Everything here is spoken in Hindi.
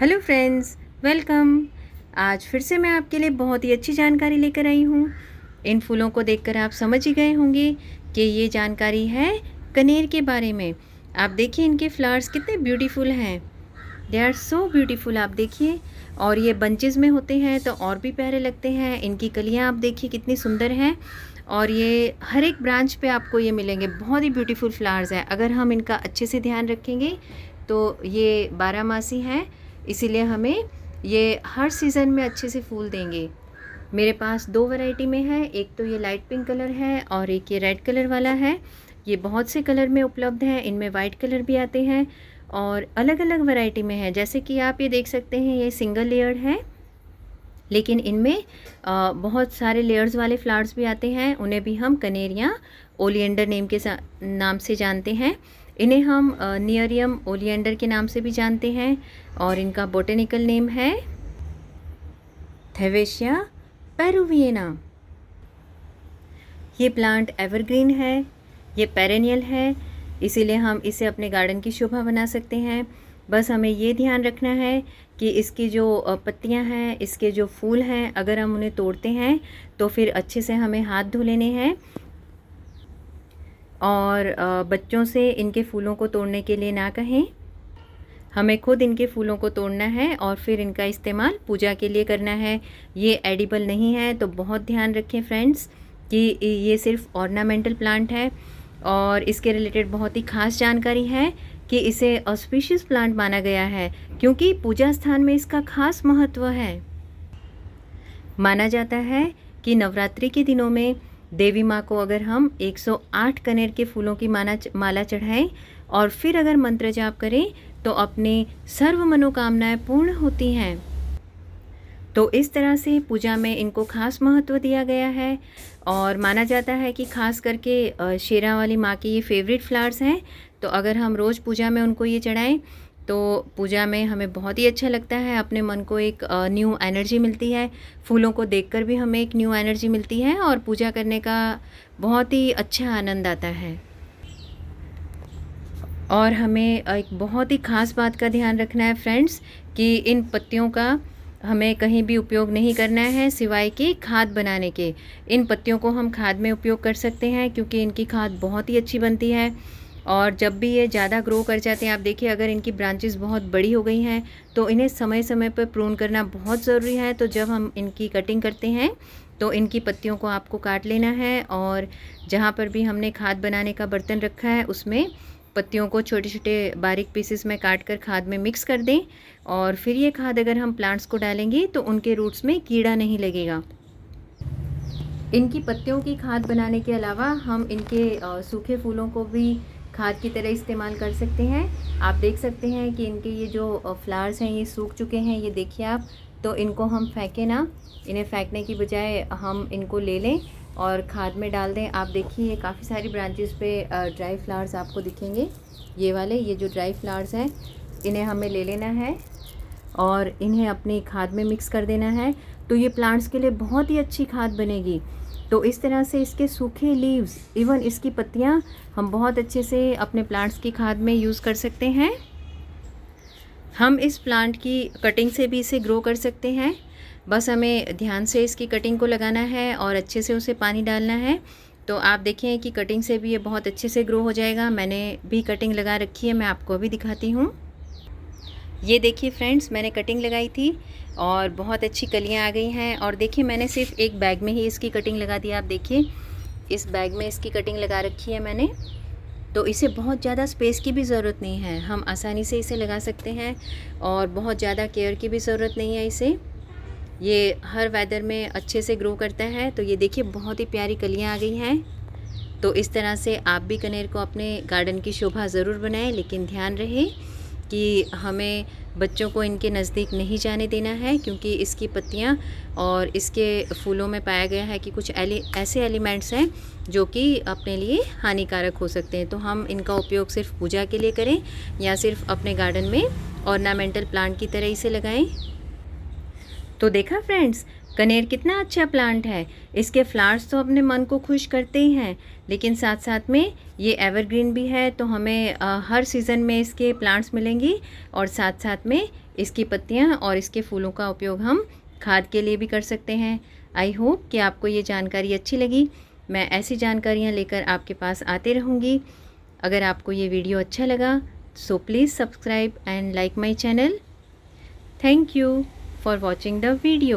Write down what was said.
Hello friends, welcome. आज फिर से मैं आपके लिए बहुत ही अच्छी जानकारी लेकर आई हूँ। इन फूलों को देखकर आप समझ ही गए होंगे कि ये जानकारी है कनेर के बारे में। आप देखिए इनके फ्लावर्स कितने ब्यूटीफुल हैं। दे आर सो ब्यूटीफुल, आप देखिए। और ये बंचेस में होते हैं तो और भी प्यारे लगते हैं। इनकी कलियाँ आप देखिए कितनी सुंदर हैं। और ये हर एक ब्रांच पे आपको ये मिलेंगे। बहुत ही ब्यूटीफुल फ्लावर्स हैं। अगर हम इनका अच्छे से ध्यान रखेंगे तो ये 12 मासी हैं, इसीलिए हमें ये हर सीज़न में अच्छे से फूल देंगे। मेरे पास दो वैरायटी में है, एक तो ये लाइट पिंक कलर है और एक ये रेड कलर वाला है। ये बहुत से कलर में उपलब्ध है, इनमें वाइट कलर भी आते हैं और अलग अलग वैरायटी में है। जैसे कि आप ये देख सकते हैं, ये सिंगल लेयर्ड है, लेकिन इनमें बहुत सारे लेयर्स वाले फ्लावर्स भी आते हैं। उन्हें भी हम कनेरिया ओलिएंडर नाम से जानते हैं। इन्हें हम नियरियम ओलिएंडर के नाम से भी जानते हैं और इनका बोटेनिकल नेम है थेवेशिया पेरुविएना। ये प्लांट एवरग्रीन है, ये पेरेनियल है, इसीलिए हम इसे अपने गार्डन की शोभा बना सकते हैं। बस हमें ये ध्यान रखना है कि इसकी जो पत्तियां हैं, इसके जो फूल हैं, अगर हम उन्हें तोड़ते हैं तो फिर अच्छे से हमें हाथ धो लेने हैं। और बच्चों से इनके फूलों को तोड़ने के लिए ना कहें। हमें खुद इनके फूलों को तोड़ना है और फिर इनका इस्तेमाल पूजा के लिए करना है। ये एडिबल नहीं है, तो बहुत ध्यान रखें फ्रेंड्स कि ये सिर्फ ऑर्नामेंटल प्लांट है। और इसके रिलेटेड बहुत ही खास जानकारी है कि इसे ऑस्पिशियस प्लांट माना गया है, क्योंकि पूजा स्थान में इसका खास महत्व है। माना जाता है कि नवरात्रि के दिनों में देवी माँ को अगर हम 108 कनेर के फूलों की माला चढ़ाएं और फिर अगर मंत्र जाप करें तो अपने सर्व मनोकामनाएं पूर्ण होती हैं। तो इस तरह से पूजा में इनको खास महत्व दिया गया है। और माना जाता है कि खास करके शेरा वाली माँ के ये फेवरेट फ्लावर्स हैं, तो अगर हम रोज़ पूजा में उनको ये चढ़ाएं तो पूजा में हमें बहुत ही अच्छा लगता है। अपने मन को एक न्यू एनर्जी मिलती है। फूलों को देखकर भी हमें एक न्यू एनर्जी मिलती है और पूजा करने का बहुत ही अच्छा आनंद आता है। और हमें एक बहुत ही ख़ास बात का ध्यान रखना है फ्रेंड्स कि इन पत्तियों का हमें कहीं भी उपयोग नहीं करना है सिवाय कि खाद बनाने के। इन पत्तियों को हम खाद में उपयोग कर सकते हैं, क्योंकि इनकी खाद बहुत ही अच्छी बनती है। और जब भी ये ज़्यादा ग्रो कर जाते हैं, आप देखिए अगर इनकी ब्रांचेस बहुत बड़ी हो गई हैं तो इन्हें समय समय पर प्रून करना बहुत ज़रूरी है। तो जब हम इनकी कटिंग करते हैं तो इनकी पत्तियों को आपको काट लेना है और जहाँ पर भी हमने खाद बनाने का बर्तन रखा है उसमें पत्तियों को छोटे छोटे बारीक पीसेस में काट कर खाद में मिक्स कर दें। और फिर ये खाद अगर हम प्लांट्स को डालेंगे तो उनके रूट्स में कीड़ा नहीं लगेगा। इनकी पत्तियों की खाद बनाने के अलावा हम इनके सूखे फूलों को भी खाद की तरह इस्तेमाल कर सकते हैं। आप देख सकते हैं कि इनके ये जो फ्लावर्स हैं ये सूख चुके हैं, ये देखिए आप। तो इनको हम फेंकें ना, इन्हें फेंकने की बजाय हम इनको ले लें और खाद में डाल दें। आप देखिए काफ़ी सारी ब्रांचेस पे ड्राई फ्लावर्स आपको दिखेंगे। ये वाले, ये जो ड्राई फ्लावर्स हैं, इन्हें हमें ले लेना है और इन्हें अपनी खाद में मिक्स कर देना है। तो ये प्लांट्स के लिए बहुत ही अच्छी खाद बनेगी। तो इस तरह से इसके सूखे लीव्स, इवन इसकी पत्तियां हम बहुत अच्छे से अपने प्लांट्स की खाद में यूज़ कर सकते हैं। हम इस प्लांट की कटिंग से भी इसे ग्रो कर सकते हैं। बस हमें ध्यान से इसकी कटिंग को लगाना है और अच्छे से उसे पानी डालना है। तो आप देखें कि कटिंग से भी ये बहुत अच्छे से ग्रो हो जाएगा। मैंने भी कटिंग लगा रखी है, मैं आपको अभी दिखाती हूँ। ये देखिए फ्रेंड्स, मैंने कटिंग लगाई थी और बहुत अच्छी कलियाँ आ गई हैं। और देखिए मैंने सिर्फ एक बैग में ही इसकी कटिंग लगा दी। आप देखिए इस बैग में इसकी कटिंग लगा रखी है मैंने। तो इसे बहुत ज़्यादा स्पेस की भी ज़रूरत नहीं है, हम आसानी से इसे लगा सकते हैं और बहुत ज़्यादा केयर की भी ज़रूरत नहीं है इसे। ये हर वेदर में अच्छे से ग्रो करता है। तो ये देखिए बहुत ही प्यारी कलियाँ आ गई हैं। तो इस तरह से आप भी कनेर को अपने गार्डन की शोभा ज़रूर बनाएं, लेकिन ध्यान रहे कि हमें बच्चों को इनके नज़दीक नहीं जाने देना है, क्योंकि इसकी पत्तियां और इसके फूलों में पाया गया है कि कुछ ऐसे एलिमेंट्स हैं जो कि अपने लिए हानिकारक हो सकते हैं। तो हम इनका उपयोग सिर्फ पूजा के लिए करें या सिर्फ अपने गार्डन में ऑर्नामेंटल प्लांट की तरह इसे लगाएं। तो देखा फ्रेंड्स, कनेर कितना अच्छा प्लांट है, इसके फ्लावर्स तो अपने मन को खुश करते ही हैं, लेकिन साथ साथ में ये एवरग्रीन भी है, तो हमें हर सीज़न में इसके प्लांट्स मिलेंगी और साथ साथ में इसकी पत्तियां और इसके फूलों का उपयोग हम खाद के लिए भी कर सकते हैं। आई होप कि आपको ये जानकारी अच्छी लगी। मैं ऐसी जानकारियाँ लेकर आपके पास आते रहूँगी। अगर आपको ये वीडियो अच्छा लगा so please subscribe and like my channel. Thank you for watching the video.